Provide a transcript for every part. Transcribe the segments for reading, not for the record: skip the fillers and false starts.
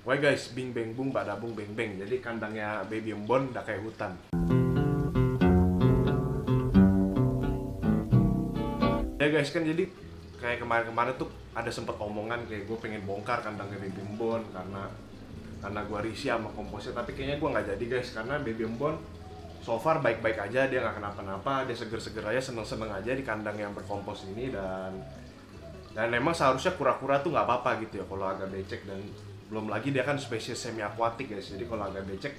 Woi guys, bing beng bung badabung beng beng. Jadi kandangnya Baby Embon udah kayak hutan. Ya guys, kan jadi kayak kemarin-kemarin tuh ada sempet omongan kayak gue pengen bongkar kandangnya Baby Embon karena gue risih sama komposnya, tapi kayaknya gue nggak jadi guys, karena Baby Embon so far baik-baik aja, dia nggak kenapa-napa, dia seger-seger aja, seneng-seneng aja di kandang yang berkompos ini. Dan memang seharusnya kura-kura tuh nggak apa-apa gitu ya kalau agak becek, dan belum lagi dia kan spesies semi akuatik guys, jadi kalau agak becek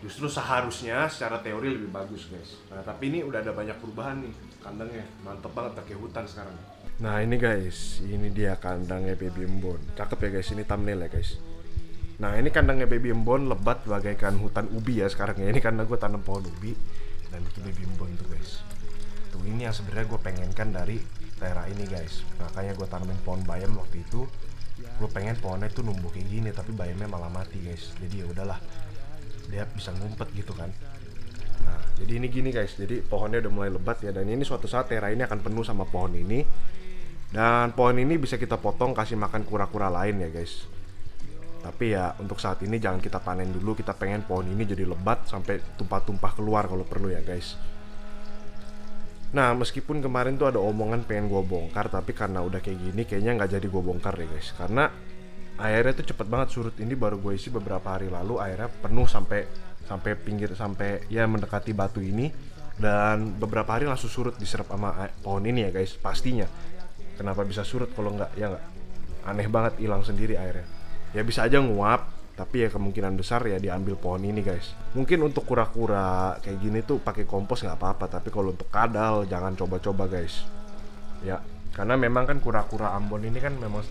justru seharusnya secara teori lebih bagus guys. Nah tapi ini udah ada banyak perubahan nih, kandangnya mantep banget kayak hutan sekarang. Nah ini guys, ini dia kandangnya Baby Embon, cakep ya guys, ini thumbnail ya guys. Nah ini kandangnya Baby Embon lebat bagaikan hutan ubi ya sekarang ya. Ini karena gue tanam pohon ubi dan itu Baby Embon tuh guys. Tuh ini yang sebenarnya gue pengenkan dari daerah ini guys. Makanya gue tanamin pohon bayam waktu itu. Gue pengen pohonnya tuh numbuh kayak gini, tapi bayamnya malah mati guys. Jadi ya udahlah, dia bisa ngumpet gitu kan. Nah jadi ini gini guys, jadi pohonnya udah mulai lebat ya, dan ini suatu saat daerah ini akan penuh sama pohon ini. Dan pohon ini bisa kita potong kasih makan kura-kura lain ya guys. Tapi ya untuk saat ini jangan kita panen dulu, kita pengen pohon ini jadi lebat sampai tumpah-tumpah keluar kalau perlu ya guys. Nah meskipun kemarin tuh ada omongan pengen gue bongkar, tapi karena udah kayak gini kayaknya nggak jadi gue bongkar deh guys. Karena airnya tuh cepet banget surut, ini baru gue isi beberapa hari lalu, airnya penuh sampai pinggir, sampai ya mendekati batu ini. Dan beberapa hari langsung surut, diserap sama pohon ini ya guys. Pastinya kenapa bisa surut kalau nggak, ya nggak, aneh banget hilang sendiri airnya. Ya bisa aja nguap, tapi ya kemungkinan besar ya diambil pohon ini guys. Mungkin untuk kura-kura kayak gini tuh pakai kompos nggak apa-apa, tapi kalau untuk kadal jangan coba-coba guys. Ya, karena memang kan kura-kura Ambon ini kan memang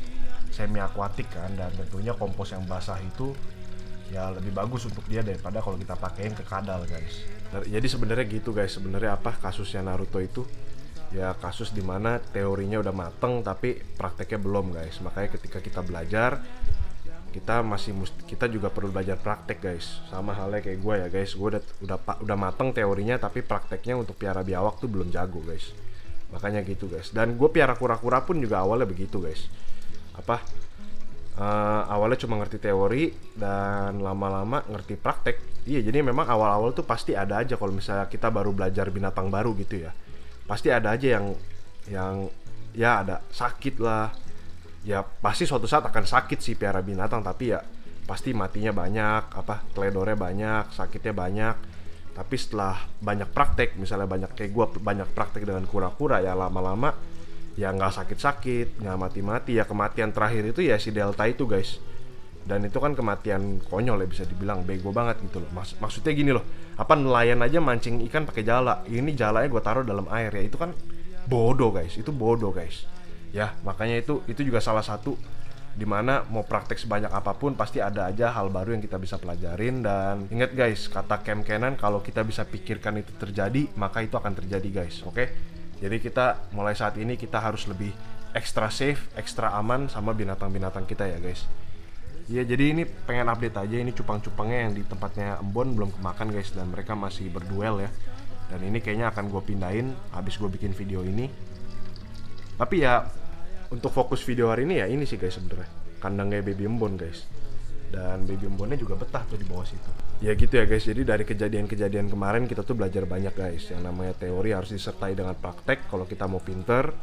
semi akuatik kan, dan tentunya kompos yang basah itu ya lebih bagus untuk dia daripada kalau kita pakein ke kadal guys. Jadi sebenarnya gitu guys, sebenarnya apa kasusnya Naruto itu? Ya kasus dimana teorinya udah mateng tapi prakteknya belum guys. Makanya ketika kita belajar, kita juga perlu belajar praktek guys. Sama halnya kayak gue ya guys, gue udah mateng teorinya, tapi prakteknya untuk piara biawak tuh belum jago guys. Makanya gitu guys. Dan gue piara kura-kura pun juga awalnya begitu guys. Awalnya cuma ngerti teori dan lama-lama ngerti praktek. Iya, jadi memang awal-awal tuh pasti ada aja, kalau misalnya kita baru belajar binatang baru gitu ya, pasti ada aja yang ya ada sakit lah. Ya pasti suatu saat akan sakit sih piara binatang, tapi ya pasti matinya banyak, teledornya banyak, sakitnya banyak. Tapi setelah banyak praktek, misalnya banyak kayak gue banyak praktek dengan kura-kura, ya lama-lama ya nggak sakit-sakit, nggak mati-mati. Ya kematian terakhir itu ya si Delta itu guys. Dan itu kan kematian konyol ya, bisa dibilang bego banget gitu loh. Maksudnya gini loh, nelayan aja mancing ikan pakai jala, ini jalanya gue taruh dalam air, ya itu kan bodoh guys, itu bodoh guys. Ya makanya itu juga salah satu dimana mau praktek sebanyak apapun pasti ada aja hal baru yang kita bisa pelajarin. Dan ingat guys, kata Kem Kenan, kalau kita bisa pikirkan itu terjadi, maka itu akan terjadi guys. Oke? Jadi kita mulai saat ini kita harus lebih extra safe, extra aman sama binatang-binatang kita ya guys. Ya jadi ini pengen update aja, ini cupang-cupangnya yang di tempatnya Embon belum kemakan guys, dan mereka masih berduel ya. Dan ini kayaknya akan gue pindahin habis gue bikin video ini. Tapi ya untuk fokus video hari ini ya ini sih guys, sebenarnya kandangnya Baby Embon guys. Dan Baby Embonnya juga betah tuh di bawah situ. Ya gitu ya guys, jadi dari kejadian-kejadian kemarin kita tuh belajar banyak guys. Yang namanya teori harus disertai dengan praktek kalau kita mau pinter.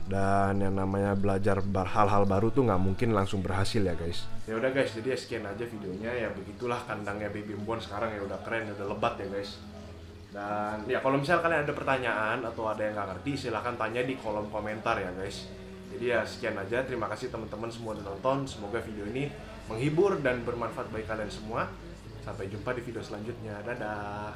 Dan yang namanya belajar hal-hal baru tuh nggak mungkin langsung berhasil ya guys. Ya udah guys, jadi ya sekian aja videonya. Ya begitulah kandangnya Baby Embon sekarang, ya udah keren, udah lebat ya guys. Dan ya kalau misalnya kalian ada pertanyaan atau ada yang nggak ngerti, silahkan tanya di kolom komentar ya guys. Jadi ya sekian aja, terima kasih teman-teman semua udah nonton. Semoga video ini menghibur dan bermanfaat bagi kalian semua. Sampai jumpa di video selanjutnya, dadah.